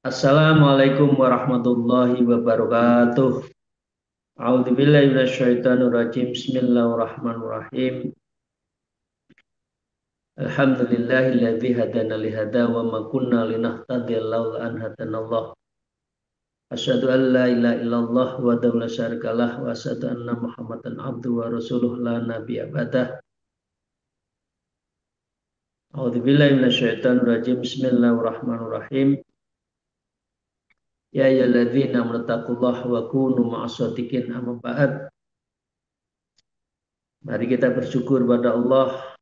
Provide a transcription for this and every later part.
Assalamualaikum warahmatullahi wabarakatuh. A'udzubillahi minasyaitonirrajim. Bismillahirrahmanirrahim. Alhamdulillahilladzi hadana li hada wa ma kunna linahtadiya laula an hadanallah. Asyhadu an la ilaha illallah wa la syarikalah wa asyhadu anna Muhammadan abduhu wa rasuluh la nabiyya ba'dah. A'udzubillahi minasyaitonirrajim. Bismillahirrahmanirrahim. Ya ayyuhalladzina amanu taqullaha wa kunu ma'as-shadiqin amma ba'd. Mari kita bersyukur pada Allah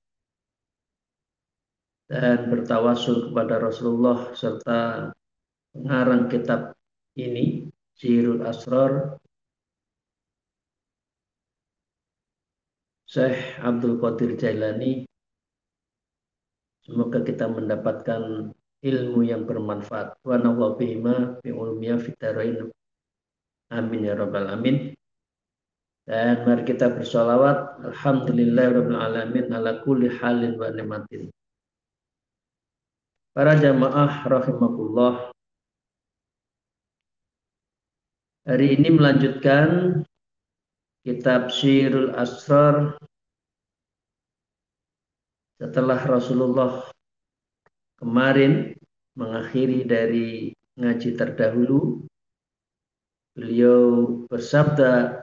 dan bertawasul kepada Rasulullah serta pengarang kitab ini, Syihrul Asrar, Syekh Abdul Qadir Jailani. Semoga kita mendapatkan ilmu yang bermanfaat. Wa nafa'na bihima fi ulumiyya fid dharain. Amin ya rabbal alamin. Dan mari kita bersolawat. Alhamdulillahirabbil alamin ala kulli halin wa ni'matin. Para jamaah rahimakumullah. Hari ini melanjutkan kitab Syihrul Asrar setelah Rasulullah kemarin mengakhiri dari ngaji terdahulu. Beliau bersabda,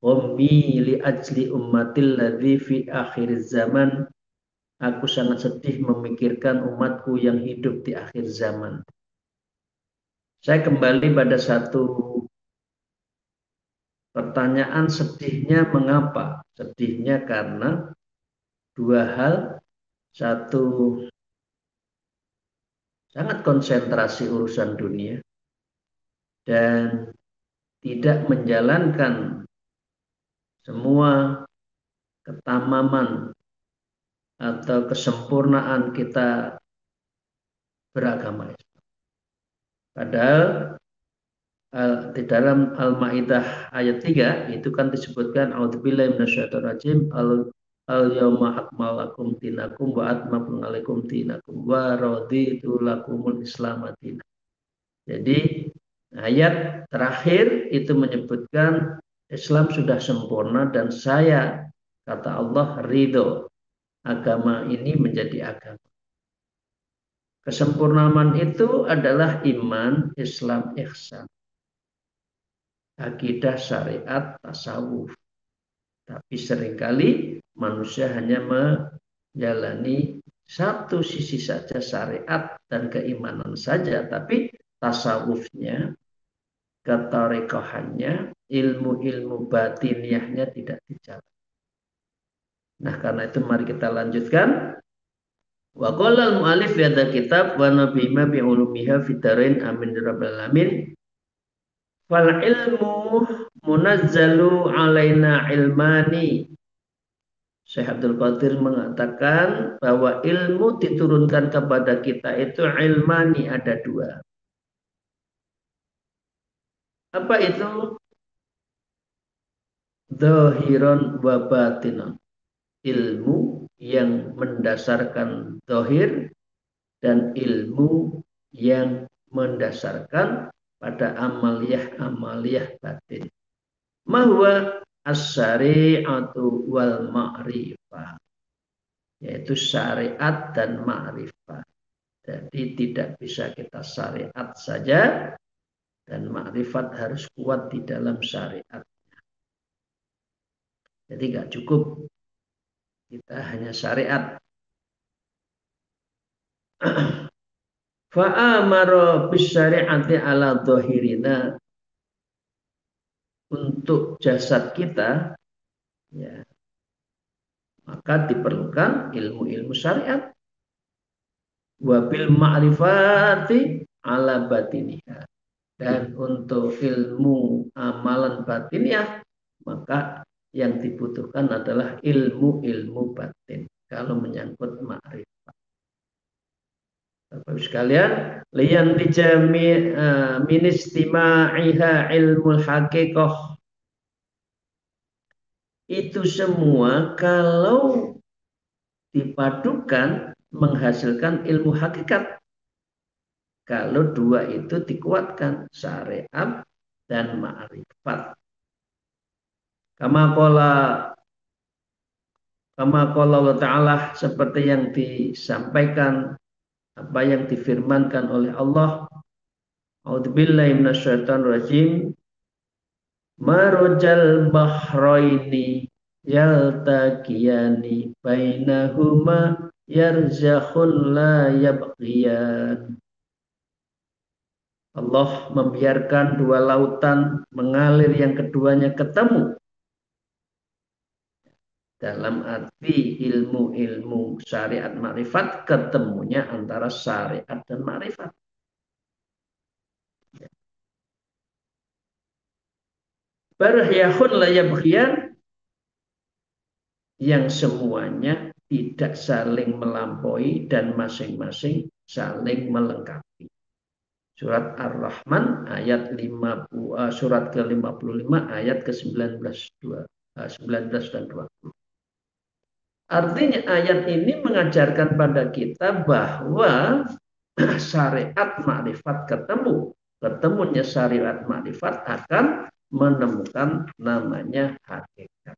"Ummi li ajli ummatil ladzi fi akhir zaman." Aku sangat sedih memikirkan umatku yang hidup di akhir zaman. Saya kembali pada satu pertanyaan, sedihnya mengapa? Sedihnya karena dua hal. Satu, sangat konsentrasi urusan dunia dan tidak menjalankan semua ketamaman atau kesempurnaan kita beragama. Padahal di dalam Al-Maidah ayat 3 itu kan disebutkan a'udzubillahi minasyaitonirrajim al-yauma akmaltu lakum dinakum wa atmamtu 'alaikum dinakum wa raditu lakumul Islam dinan. Jadi ayat terakhir itu menyebutkan Islam sudah sempurna dan saya, kata Allah, ridho agama ini menjadi agama. Kesempurnaan itu adalah iman, Islam, ihsan, akidah, syariat, tasawuf. Tapi seringkali manusia hanya menjalani satu sisi saja, syariat dan keimanan saja, tapi tasawufnya, ketarekohannya, ilmu-ilmu batiniahnya tidak dijalankan. Nah, karena itu mari kita lanjutkan. Wa qala al-mu'allif fi hadzal kitab wa nabiyma bi ulumiha fid dharain amin ya rabbal alamin. Fal ilmu munazzalu alaina ilmani. Syekh Abdul Qadir mengatakan bahwa ilmu diturunkan kepada kita itu ilmani, ada dua. Apa itu? Zahiron wa batinon. Ilmu yang mendasarkan zahir dan ilmu yang mendasarkan pada amaliyah-amaliyah batin. Mahwa as-syari'atu wal ma'rifah, yaitu syariat dan ma'rifah. Jadi tidak bisa kita syariat saja dan ma'rifat harus kuat di dalam syariat. Jadi nggak cukup kita hanya syariat. Fa'amara bisyari'ati ala dhahirina, untuk jasad kita, ya, maka diperlukan ilmu-ilmu syariat. Wabil ma'rifati ala batiniha, dan untuk ilmu amalan batiniah maka yang dibutuhkan adalah ilmu-ilmu batin kalau menyangkut ma'rifat. Bapak sekalian, liyan dijami min istima'iha ilmul haqiqah, itu semua kalau dipadukan menghasilkan ilmu hakikat. kalau dua itu dikuatkan, syariat dan ma'rifat. Kama qala Allah Ta'ala, seperti yang disampaikan, apa yang difirmankan oleh Allah. A'udzubillahi minasyaitonir rajim. Marujal bahraini yaltaqiyani bainahuma yarzakhun la yabghiyan. Allah membiarkan dua lautan mengalir, yang keduanya ketemu. Dalam arti ilmu-ilmu syariat ma'rifat, ketemunya antara syariat dan ma'rifat. Baryahun la yabghiyan, yang semuanya tidak saling melampaui dan masing-masing saling melengkapi. Surat Ar-Rahman ayat 50, surat ke-55 ayat ke-19 dan 20. Artinya ayat ini mengajarkan pada kita bahwa syariat ma'rifat ketemunya syariat ma'rifat akan menemukan namanya hakikat.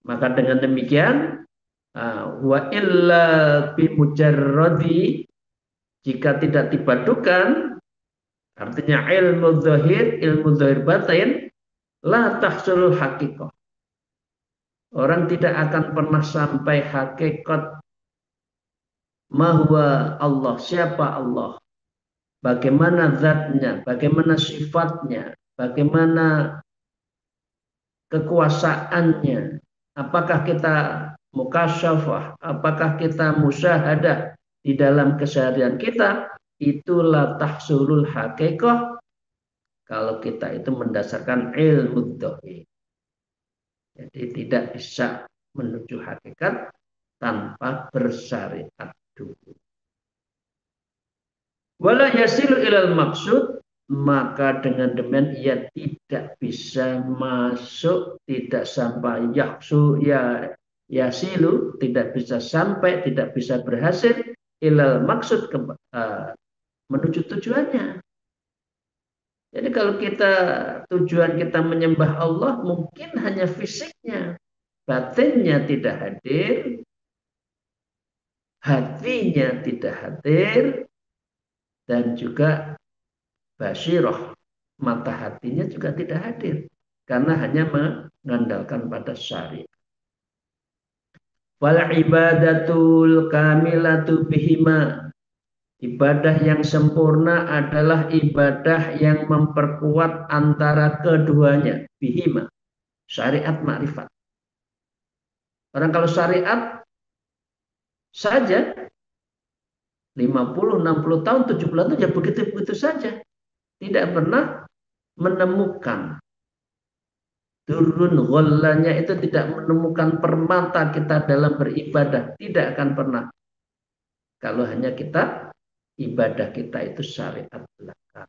Maka dengan demikian, wa illa bi mujarradi, jika tidak dipadukan, artinya ilmu zahir batin, la tahsulul haqiqah. Orang tidak akan pernah sampai hakikat mahwa Allah, siapa Allah, bagaimana zatnya, bagaimana sifatnya, bagaimana kekuasaannya, apakah kita mukasyafah, apakah kita musyahadah di dalam keseharian kita, itulah tahsulul haqiqah kalau kita itu mendasarkan ilmu dhahir. Jadi tidak bisa menuju hakikat tanpa bersyariat dulu. Wala yasilu ilal maksud, maka dengan demikian ia tidak bisa masuk, tidak sampai yasilu, tidak bisa sampai, tidak bisa berhasil ilal maksud, menuju tujuannya. Jadi kalau tujuan kita menyembah Allah mungkin hanya fisiknya, batinnya tidak hadir, hatinya tidak hadir, dan juga basirah, mata hatinya juga tidak hadir, karena hanya mengandalkan pada syariat. Wal ibadatul kamilatu bihima, ibadah yang sempurna adalah ibadah yang memperkuat antara keduanya, bihima, syariat ma'rifat. Orang kalau syariat saja 50, 60 tahun, 70 tahun ya begitu-begitu saja. Tidak pernah menemukan turun ghollanya, itu tidak menemukan permata kita dalam beribadah. Tidak akan pernah. Kalau hanya ibadah kita itu syariat belaka.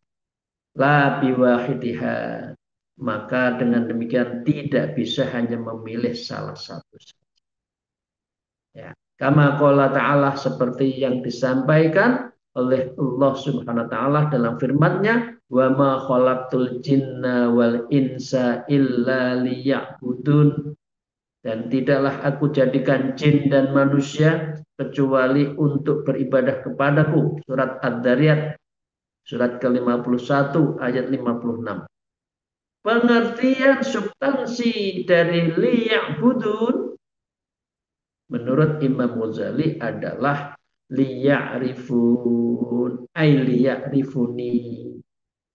La biwahidiha, maka dengan demikian tidak bisa hanya memilih salah satu. Ya. Kama qala ta'ala, seperti yang disampaikan oleh Allah Subhanahu wa taala dalam firman-Nya, wa ma khalaqtul jinna wal insa illa liya'budun, dan tidaklah aku jadikan jin dan manusia kecuali untuk beribadah kepadaku. Surat Ad-Dariyat surat ke-51 ayat 56. Pengertian substansi dari liya'budun menurut Imam Ghazali adalah liya'rifun, ay liya'rifuni,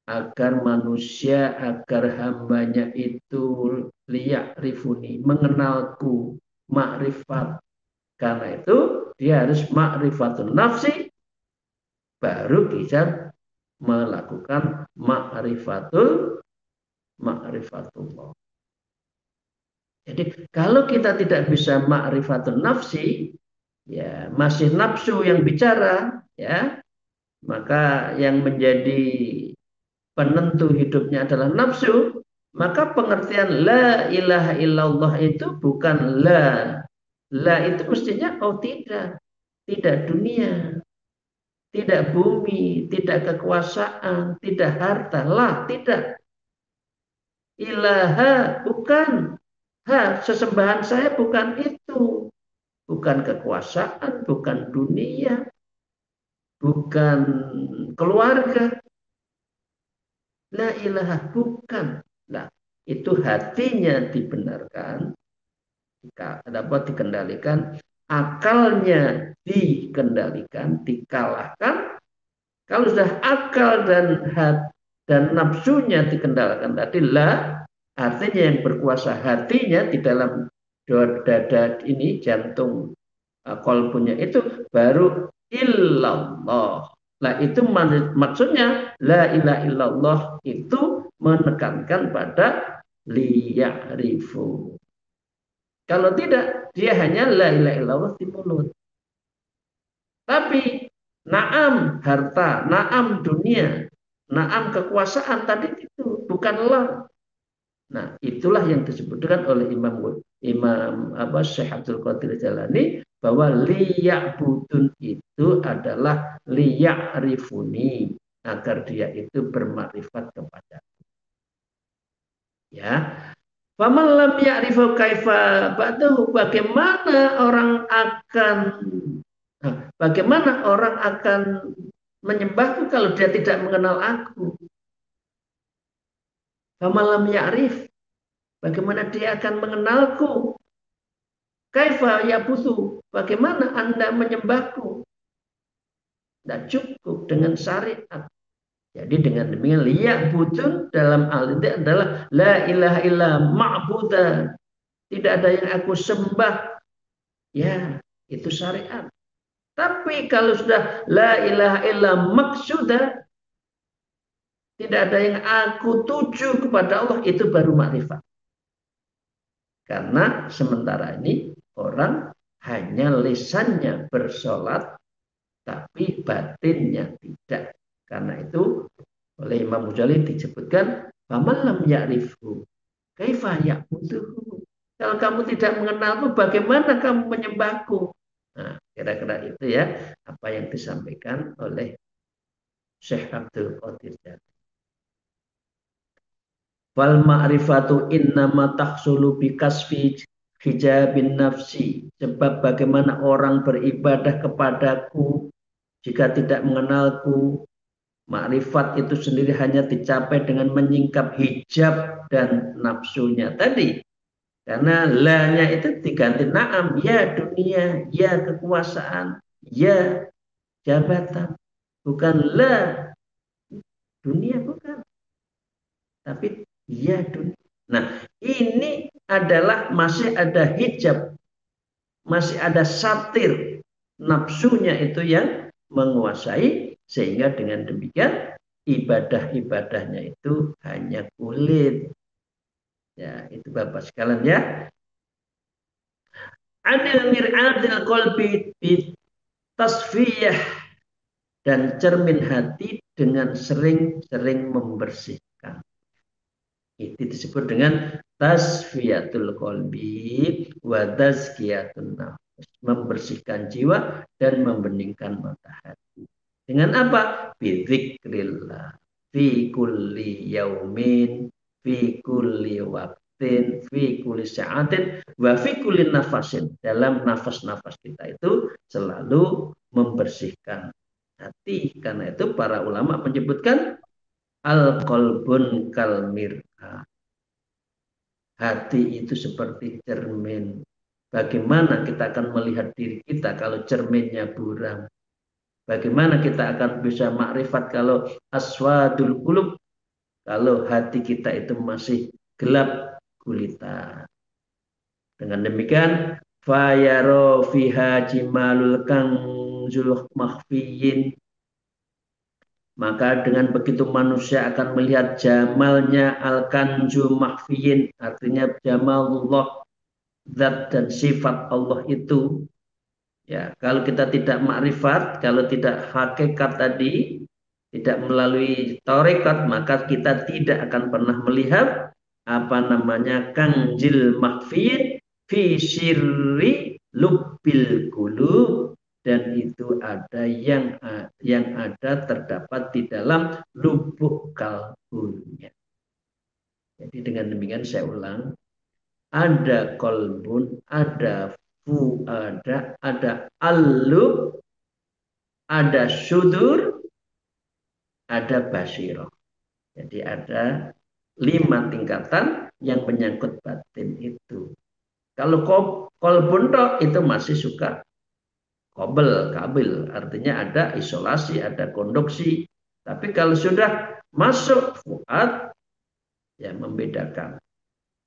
agar manusia, agar hambanya itu liya'rifuni, mengenalku, makrifat. Karena itu dia harus ma'rifatun nafsi, baru bisa melakukan ma'rifatullah. Jadi kalau kita tidak bisa ma'rifatun nafsi, ya masih nafsu yang bicara, ya, maka yang menjadi penentu hidupnya adalah nafsu, maka pengertian la ilaha illallah itu bukan la. La itu mestinya tidak dunia. tidak bumi, tidak kekuasaan, tidak harta. Lah, tidak. Ilaha, bukan. Sesembahan saya bukan itu. Bukan kekuasaan, bukan dunia, bukan keluarga. La ilaha, bukan. Nah, itu hatinya dibenarkan, dapat dikendalikan, akalnya dikendalikan, dikalahkan. Kalau sudah akal dan nafsunya dikendalikan tadi lah, artinya yang berkuasa hatinya di dalam dada ini, jantung kolbunya itu baru illallah. Nah itu maksudnya la ilaha illallah itu menekankan pada liya'rifu. Kalau tidak, dia hanya la ilaha illallah di mulut. Tapi naam harta, naam dunia, naam kekuasaan tadi itu bukanlah. Nah, itulah yang disebutkan oleh Imam Syekh Abdul Qadir Jalani bahwa liya'budun itu adalah liya'rifuni, agar dia itu bermakrifat kepada. Ya. Faman lam ya'rifu kaifa ba'dahu, bagaimana orang akan menyembahku kalau dia tidak mengenal aku? Faman lam ya'rif, bagaimana dia akan mengenalku? Kaifa ya butuh, bagaimana Anda menyembahku? Tidak cukup dengan syariat. Jadi dengan demikian liyak butun dalam hal ini adalah la ilaha illa ma'budah. Tidak ada yang aku sembah. Ya, itu syariat. Tapi kalau sudah la ilaha illa maksudah, tidak ada yang aku tuju kepada Allah, itu baru makrifat. Karena sementara ini orang hanya lisannya bersolat, tapi batinnya tidak. Karena itu oleh Imam Mujali disebutkan, "Faman lam ya'rifhu, kaifa ya'buduhu?" Kalau kamu tidak mengenalku, bagaimana kamu menyembahku? Nah, kira-kira itu ya apa yang disampaikan oleh Syekh Abdul Qadir Jalani. Wal ma'rifatu innama tahsulu bikasfi hijabin nafsi. Sebab bagaimana orang beribadah kepadaku jika tidak mengenalku. Makrifat itu sendiri hanya dicapai dengan menyingkap hijab dan nafsunya tadi. Karena la-nya itu diganti na'am, ya dunia, ya kekuasaan, ya jabatan. Bukan la dunia, bukan. Tapi ya dunia. Nah, ini adalah masih ada hijab, masih ada satir nafsunya itu yang menguasai, sehingga dengan demikian ibadah-ibadahnya itu hanya kulit. Ya, itu Bapak sekalian ya. Anil mir'adil qalbi tasfiyah, dan cermin hati dengan sering-sering membersihkan. Itu disebut dengan tasfiyatul qalbi wa tazkiyatun nafs, membersihkan jiwa dan membeningkan mata hati. Dengan apa? Bidzikrillah fi kulli yaumin, fi kulli waktin, fi kulli sa'atin, wa fi kulli nafasin. Dalam nafas-nafas kita itu selalu membersihkan hati. Karena itu para ulama menyebutkan al-qalbun kalmir'ah. Hati itu seperti cermin. Bagaimana kita akan melihat diri kita kalau cerminnya buram? Bagaimana kita akan bisa makrifat kalau aswadul qulub, kalau hati kita itu masih gelap gulita. Dengan demikian, fayaro fiha jimalul kanzul makhfiyin, maka dengan begitu manusia akan melihat jamalnya al-kanju mahfiyin, artinya jamalullah, zat dan sifat Allah itu. Ya, kalau kita tidak makrifat, kalau tidak hakikat tadi, tidak melalui tarekat, maka kita tidak akan pernah melihat apa namanya kanjil mahfiyin fi sirri lubbil qulub, dan itu ada yang ada terdapat di dalam lubuk kalbunya. Jadi dengan demikian saya ulang, ada kolbun, ada fuada, ada alub, ada sudur, ada basiroh. Jadi ada 5 tingkatan yang menyangkut batin itu. Kalau kolbun itu masih suka kabel, artinya ada isolasi, ada konduksi. Tapi kalau sudah masuk fuad, ya membedakan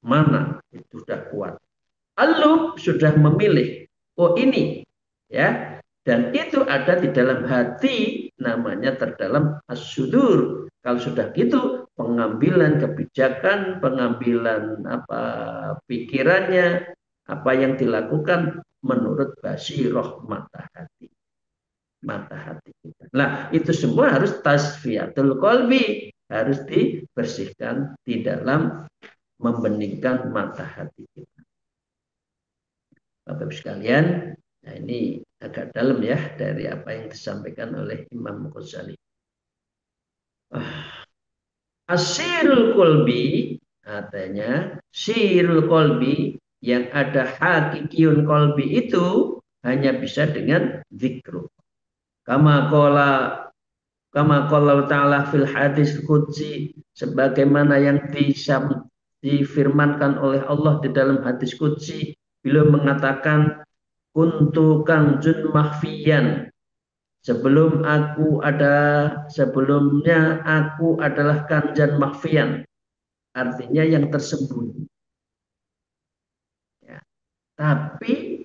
mana itu sudah kuat. Alub sudah memilih, oh ini, ya, dan itu ada di dalam hati, namanya terdalam as-sudur. Kalau sudah gitu, pengambilan kebijakan, pengambilan pikirannya, apa yang dilakukan menurut basiroh mata hati kita. Nah, itu semua harus tasfiyatul qalbi, harus dibersihkan di dalam membeningkan mata hati kita. Bapak-Ibu sekalian, nah ini agak dalam ya dari apa yang disampaikan oleh Imam Ghazali. Asirul kolbi, artinya sirul kolbi, yang ada hakikiyun kolbi itu hanya bisa dengan zikru. Kama qala ta'ala fil hadis qudsi, sebagaimana yang difirmankan oleh Allah di dalam hadis qudsi, beliau mengatakan kuntu kanjun mahfiyan, sebelumnya aku adalah kanjan mahfiyan, artinya yang tersembunyi, ya. Tapi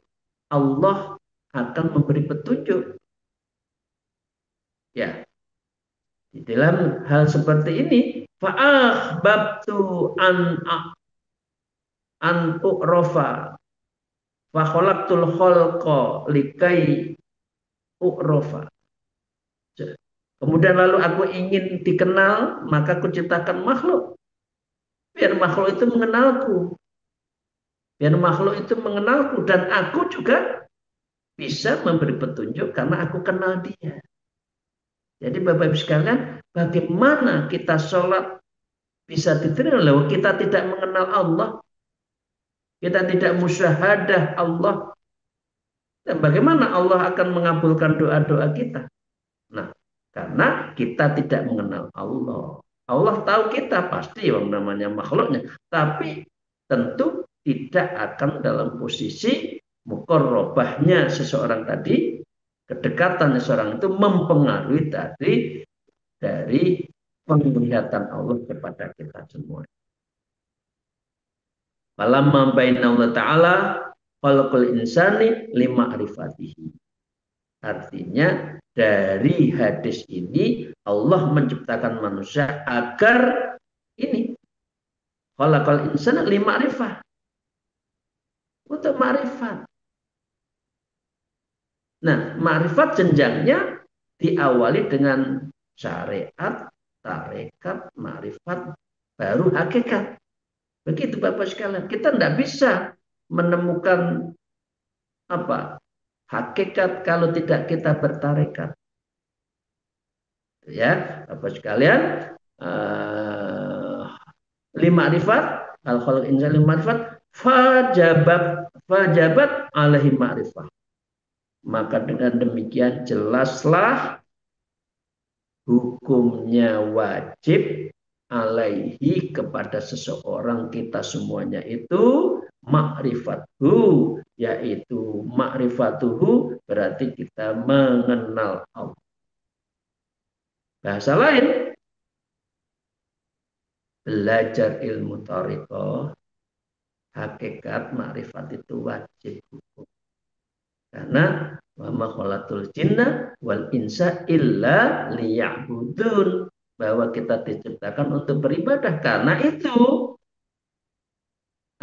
Allah akan memberi petunjuk, ya. Di dalam hal seperti ini, fa'akhbabtu an u'rofa fa khalaqtul khalqa likai u'rofa. Kemudian lalu aku ingin dikenal, maka aku ciptakan makhluk. Biar makhluk itu mengenalku. Biar makhluk itu mengenalku. Dan aku juga bisa memberi petunjuk karena aku kenal dia. Jadi Bapak Ibu sekalian, bagaimana kita sholat bisa diterima kalau kita tidak mengenal Allah, kita tidak musyahadah Allah, dan bagaimana Allah akan mengabulkan doa-doa kita? Nah, karena kita tidak mengenal Allah. Allah tahu kita pasti yang namanya makhluknya, tapi tentu tidak akan dalam posisi muqarrabahnya seseorang tadi, kedekatan seseorang itu mempengaruhi dari penglihatan Allah kepada kita semua. Falamma baina Allah Ta'ala khalaqal insani lima'rifatihi. Artinya dari hadis ini Allah menciptakan manusia agar ini khalaqal insana lima'rifah, untuk ma'rifat. Nah, ma'rifat jenjangnya diawali dengan syariat, tarekat, ma'rifat, baru hakikat. Begitu Bapak sekalian, kita tidak bisa menemukan hakikat kalau tidak kita bertarekat. Ya, Bapak sekalian, lima ma'rifat, al-khalq insan lima ma'rifat, fajabat alaihi ma'rifah. Maka dengan demikian jelaslah hukumnya wajib alaihi kepada seseorang kita semuanya itu ma'rifatuhu, yaitu ma'rifatuhu berarti kita mengenal Allah. Bahasa lain, belajar ilmu thariqah, hakikat ma'rifat itu wajib hukum. Karena wa ma khalaqtul jinna wal insa illa liya'budun, bahwa kita diciptakan untuk beribadah. Karena itu,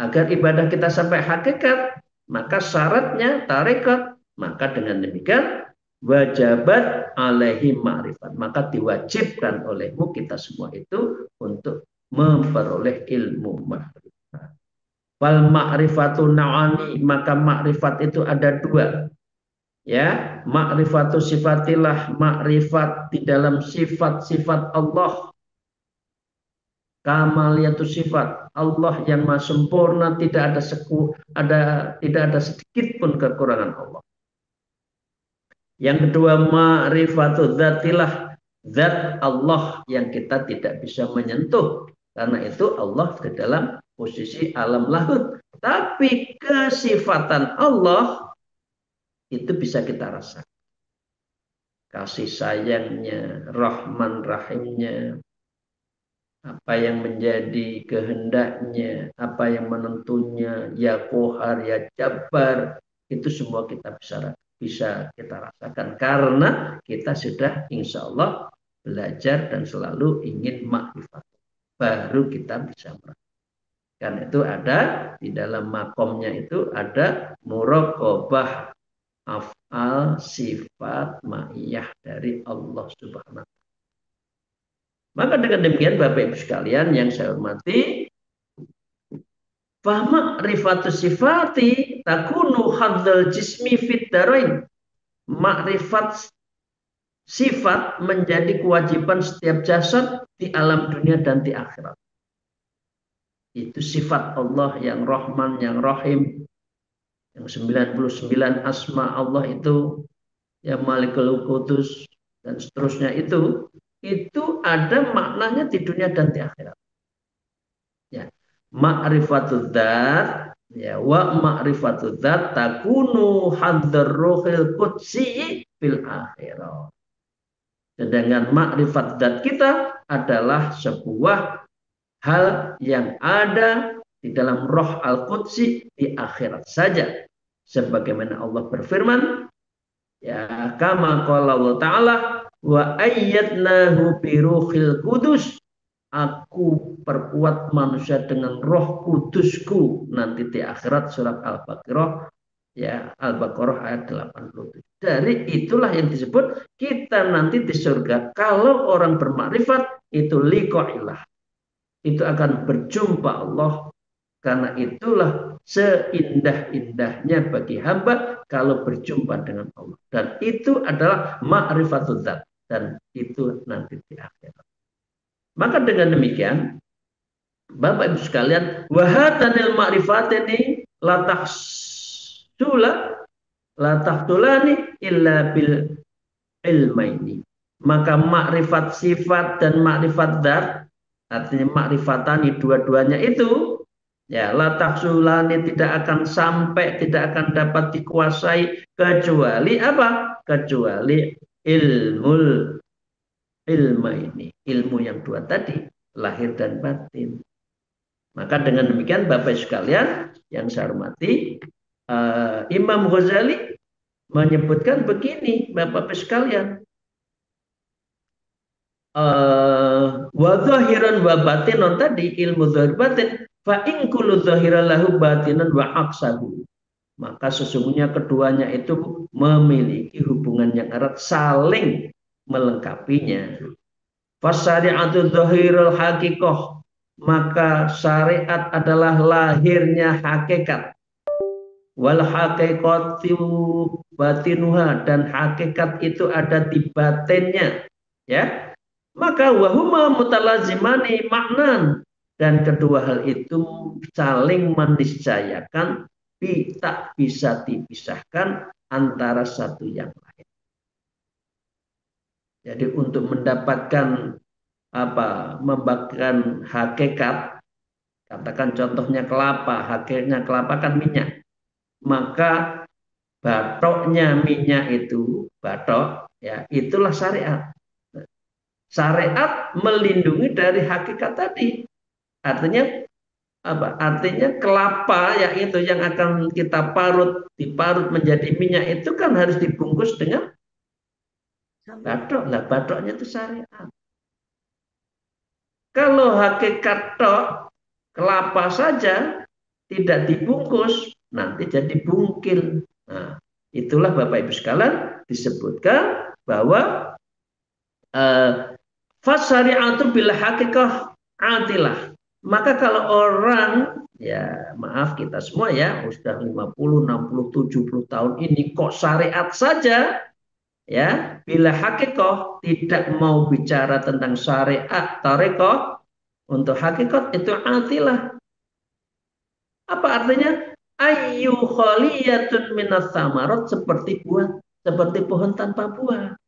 agar ibadah kita sampai hakikat, maka syaratnya tarekat. Maka dengan demikian wajabat alaihi ma'rifat, maka diwajibkan olehmu kita semua itu untuk memperoleh ilmu ma'rifat. Wal ma'rifatu na'ani, maka ma'rifat itu ada dua. Ya, ma'rifatu sifatillah, makrifat di dalam sifat-sifat Allah, kamaliatu sifat Allah yang maha sempurna, tidak ada sedikit pun kekurangan Allah. Yang kedua, ma'rifatu dzatilah, zat Allah yang kita tidak bisa menyentuh, karena itu Allah di dalam posisi alam lahud. Tapi kesifatan Allah itu bisa kita rasakan, kasih sayangnya, rahman rahimnya, apa yang menjadi kehendaknya, apa yang menentunya, ya Qahar, ya Jabbar, itu semua kita bisa kita rasakan karena kita sudah insya Allah belajar dan selalu ingin makrifat. Baru kita bisa merasakan. Karena itu ada di dalam makomnya itu ada muraqabah af'al sifat ma'iyah dari Allah Subhanahu. Maka dengan demikian Bapak Ibu sekalian yang saya hormati, fahma rifatus sifati takunu hadzal jismi fit darain. Makrifat sifat menjadi kewajiban setiap jasad di alam dunia dan di akhirat. Itu sifat Allah yang Rahman, yang Rahim, yang 99 asma Allah itu, yang Malikul Qudus dan seterusnya itu ada maknanya di dunia dan di akhirat. Ya, ma'rifatul dzat, ya, wa ma'rifatul dzat takunu hadzar ruhil qudsi fil akhirah. Sedangkan makrifat zat kita adalah sebuah hal yang ada di dalam roh al-qudsi di akhirat saja. Sebagaimana Allah berfirman, ya kama qala Allah Ta'ala, wa ayyadnahu bi ruhil qudus. Aku perkuat manusia dengan roh kudusku. Nanti di akhirat surat Al-Baqarah, ya Al-Baqarah ayat 87. Dari itulah yang disebut kita nanti di surga. Kalau orang bermakrifat itu liqa'illah, itu akan berjumpa Allah. Karena itulah seindah-indahnya bagi hamba kalau berjumpa dengan Allah. Dan itu adalah ma'rifatul dzat, dan itu nanti di akhirat. Maka dengan demikian Bapak Ibu sekalian, wahatanil ma'rifatini la tahsula la tahtulani illa bil ilmaini. Maka makrifat sifat dan makrifat dzat, artinya makrifatani dua-duanya itu, ya la tahsulani tidak akan sampai, tidak akan dapat dikuasai kecuali apa? Kecuali ilmu ini, ilmu yang dua tadi, lahir dan batin. Maka dengan demikian Bapak sekalian yang saya hormati, Imam Ghazali menyebutkan begini, Bapak sekalian, wa zahiran wa batinan tadi, ilmu zahir batin, fa in kullu zahiran lahu batinan wa aksahu. Maka sesungguhnya keduanya itu memiliki hubungan yang erat, saling melengkapinya. Fasyari'atu zahirul haqiqah, maka syariat adalah lahirnya hakikat. Wal haqiqatu batinuha, dan hakikat itu ada di batinnya, ya. Maka wahuma mutalazimani maknan, dan kedua hal itu saling meniscayakan, tak bisa dipisahkan antara satu yang lain. Jadi untuk mendapatkan membakar hakikat, katakan contohnya kelapa, hakikatnya kelapa kan minyak, maka batoknya minyak itu, batok, ya itulah syariat. Syariat melindungi dari hakikat tadi. Artinya apa? Artinya kelapa yang itu yang akan kita diparut menjadi minyak itu kan harus dibungkus dengan batok. Lah batoknya itu syariat. Kalau hakikat tok, kelapa saja tidak dibungkus, nanti jadi bungkil. Nah, itulah Bapak Ibu sekalian disebutkan bahwa fasyari'atu bil hakikah atilah. Maka kalau orang Ya, maaf kita semua ya, sudah 50, 60, 70 tahun ini kok syariat saja ya. Bila hakikoh tidak mau bicara tentang syariat tarekoh, untuk hakikat itu atilah. Apa artinya? Ayu khaliyatun minas samarot, seperti buah, seperti pohon tanpa buah.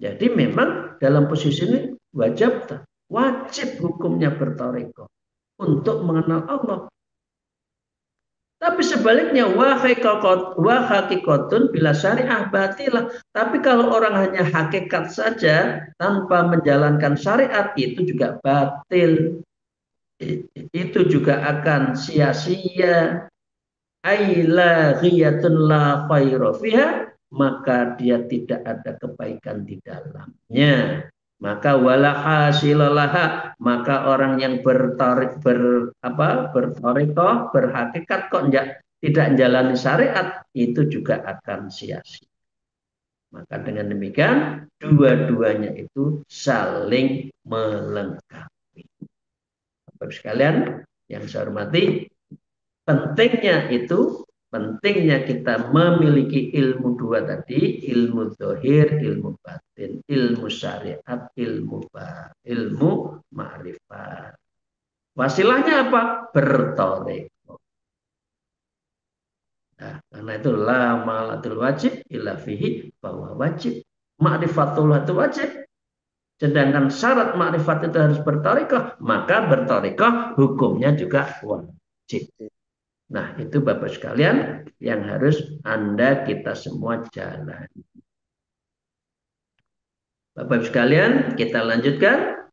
Jadi memang dalam posisi ini wajib hukumnya bertarekoh untuk mengenal Allah. Tapi sebaliknya hakikatun bila syariah batilah. Tapi kalau orang hanya hakikat saja tanpa menjalankan syariat, itu juga batil. Itu juga akan sia-sia. Aila ghiyatun la khaira fiha, maka dia tidak ada kebaikan di dalamnya. Maka wala hasilalaha, maka orang yang bertorikoh, berhakikat kok tidak menjalani syariat, itu juga akan sia-sia. Maka dengan demikian dua-duanya itu saling melengkapi. Bapak sekalian yang saya hormati, pentingnya kita memiliki ilmu dua tadi, ilmu zahir, ilmu batin, ilmu syariat, ilmu ma'rifat. Wasilahnya apa? Bertoreko. Nah, karena itu la malatul wajib illa fihi, bahwa wajib ma'rifatullah itu wajib. Sedangkan syarat ma'rifat itu harus bertoreko, maka bertoreko hukumnya juga wajib. Nah, itu Bapak sekalian yang harus kita semua jalan. Bapak sekalian, kita lanjutkan.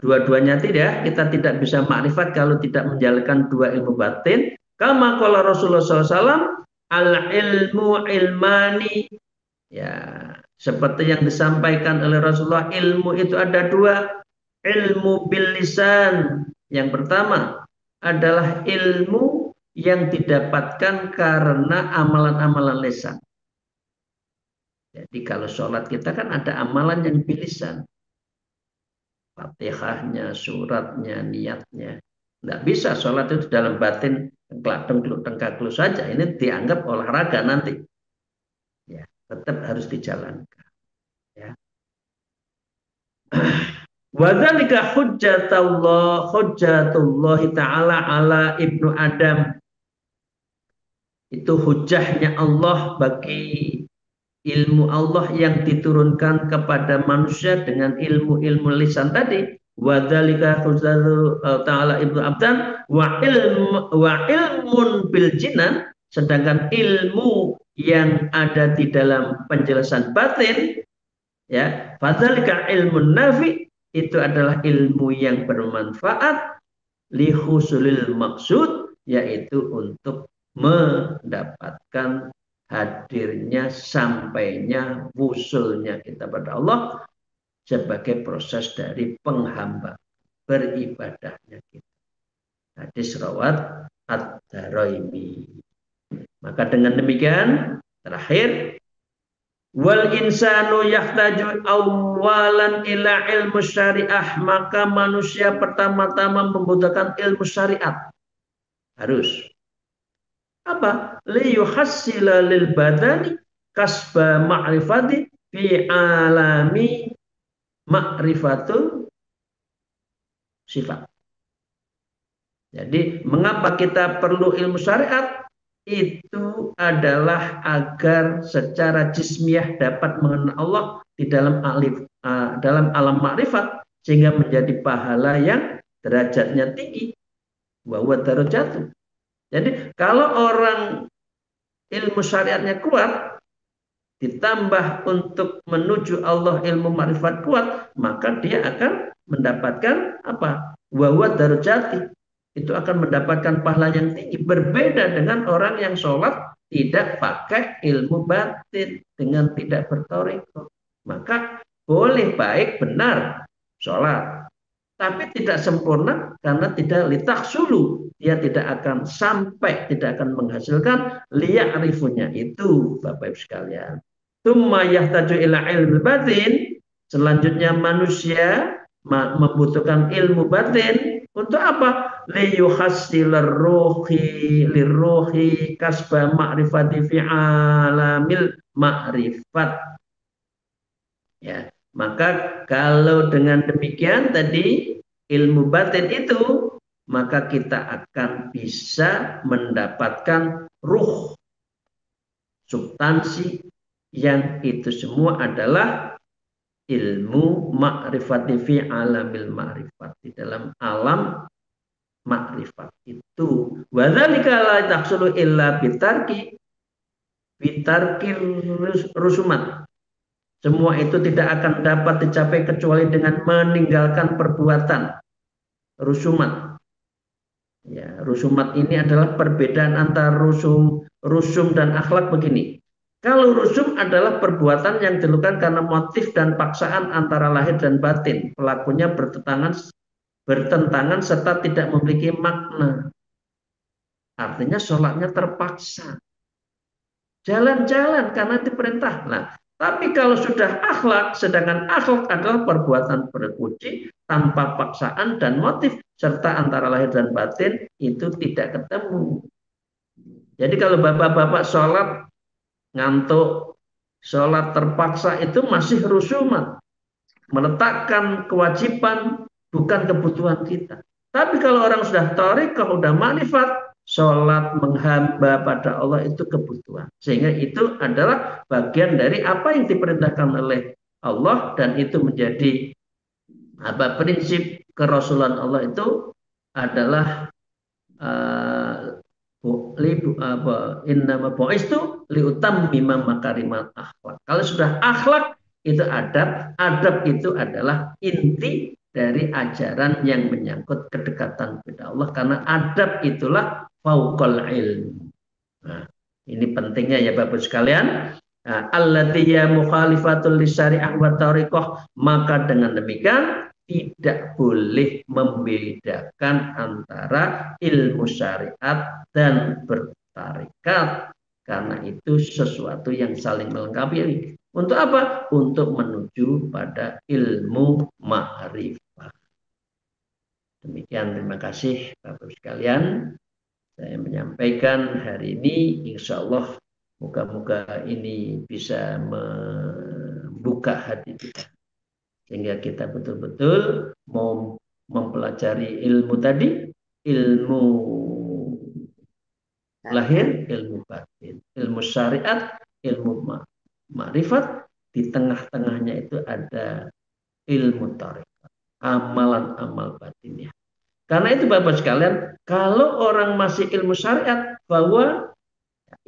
Dua-duanya kita tidak bisa makrifat kalau tidak menjalankan dua ilmu batin. Kama qala Rasulullah SAW, al-ilmu ilmani. Ya, seperti yang disampaikan oleh Rasulullah, ilmu itu ada dua. Ilmu bil lisan. Yang pertama adalah ilmu yang didapatkan karena amalan-amalan lisan. Jadi kalau sholat kita kan ada amalan yang bil lisan. Fatihahnya, suratnya, niatnya. Nggak bisa sholat itu dalam batin tengkluk saja. Ini dianggap olahraga nanti. Ya, tetap harus dijalankan. Ya. Wadzalika hujjatullah ta'ala ala ibnu Adam. Itu hujahnya Allah bagi ilmu Allah yang diturunkan kepada manusia dengan ilmu-ilmu lisan tadi. Wadzalika hujjatullah ta'ala ibnu Adam wa ilmun bil jinan, sedangkan ilmu yang ada di dalam penjelasan batin, ya, fadzalika ilmun nafi, itu adalah ilmu yang bermanfaat, lihusulil maksud, yaitu untuk mendapatkan hadirnya, sampainya, wusulnya kita pada Allah sebagai proses dari penghamba beribadahnya kita. Hadis rawat Ad-Daraimi. Maka dengan demikian, terakhir, wal insanu yahtaju awalan ila ilmu syariah, maka manusia pertama-tama membutuhkan ilmu syariat. Harus. Apa? Liyuhassila lil badani kasba ma'rifati fi alami ma'rifatul sifat. Jadi mengapa kita perlu ilmu syariat? Itu adalah agar secara jismiyah dapat mengenal Allah di dalam alam makrifat, sehingga menjadi pahala yang derajatnya tinggi, bahwa darajatuh. Jadi kalau orang ilmu syariatnya kuat, ditambah untuk menuju Allah ilmu makrifat kuat, maka dia akan mendapatkan apa? Bahwa darajati, itu akan mendapatkan pahala yang tinggi, berbeda dengan orang yang sholat tidak pakai ilmu batin, dengan tidak bertoriko. Maka boleh baik benar sholat, tapi tidak sempurna karena tidak litaksulu, dia tidak akan sampai, tidak akan menghasilkan liya'rifunya itu, Bapak Ibu sekalian. Tsumma yahtaju ila ilmu batin, selanjutnya manusia membutuhkan ilmu batin, Untuk apa? Liyuhassilar ruhi lirruhi kasba ma'rifati fi alamil ma'rifat. Ya, maka kalau dengan demikian tadi ilmu batin itu, maka kita akan bisa mendapatkan ruh, substansi yang itu semua adalah ilmu ma'rifati fi alamil ma'rifat, di dalam alam makrifat itu. Wadzalika la tahsulu illa bitarki rusumat. Semua itu tidak akan dapat dicapai kecuali dengan meninggalkan perbuatan rusumat. Ya, rusumat ini adalah perbedaan antara rusum dan akhlak begini. Kalau rusum adalah perbuatan yang dilakukan karena motif dan paksaan antara lahir dan batin. Pelakunya bertentangan serta tidak memiliki makna. Artinya sholatnya terpaksa. Jalan-jalan karena diperintah. Nah, tapi kalau sudah akhlak, sedangkan akhlak adalah perbuatan berpuji tanpa paksaan dan motif, serta antara lahir dan batin itu tidak ketemu. Jadi kalau bapak-bapak sholat ngantuk, sholat terpaksa itu masih rusumat. Meletakkan kewajiban bukan kebutuhan kita. Tapi kalau orang sudah thariqah, sudah makrifat, sholat menghamba pada Allah itu kebutuhan. Sehingga itu adalah bagian dari apa yang diperintahkan oleh Allah, dan itu menjadi apa prinsip kerasulan Allah itu adalah innama bu'istu liutammima makarimal akhlak. Kalau sudah akhlak itu adab, adab itu adalah inti dari ajaran yang menyangkut kedekatan kepada Allah, karena adab itulah fauqal ilm. Nah, ini pentingnya ya Bapak sekalian. Nah, allati ya mukhalifatul lisyari'ah wa tariqah, maka dengan demikian tidak boleh membedakan antara ilmu syariat dan bertarikat, karena itu sesuatu yang saling melengkapi. Untuk apa? Untuk menuju pada ilmu ma'rifah. Demikian, terima kasih Bapak sekalian. Saya menyampaikan hari ini, insya Allah moga-moga ini bisa membuka hati kita, sehingga kita betul-betul mau mempelajari ilmu tadi, ilmu lahir, ilmu batin, ilmu syariat, ilmu ma'rifat. Di tengah-tengahnya itu ada ilmu tarekat, amalan-amal batinnya. Karena itu Bapak sekalian, kalau orang masih ilmu syariat, bahwa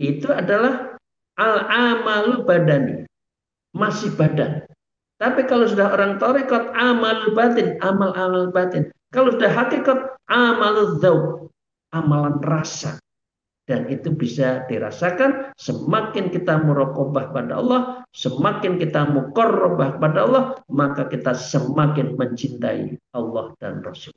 itu adalah al-amalu badani, masih badan. Tapi kalau sudah orang tarekat, amal batin, amal-amal batin. Kalau sudah hakikat, amal dzauq, amalan rasa. Dan itu bisa dirasakan semakin kita muraqabah pada Allah, semakin kita muqarrabah pada Allah, maka kita semakin mencintai Allah dan Rasul.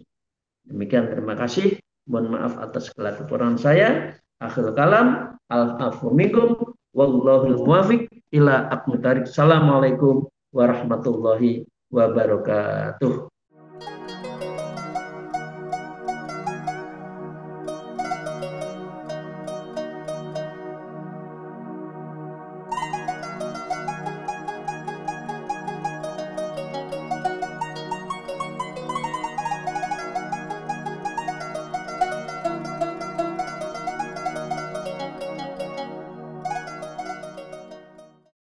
Demikian, terima kasih. Mohon maaf atas segala kekurangan saya. Akhirul kalam, al-afu minkum, wallahul muwafiq ila aqwamit thariq. Assalamualaikum warahmatullahi wabarakatuh.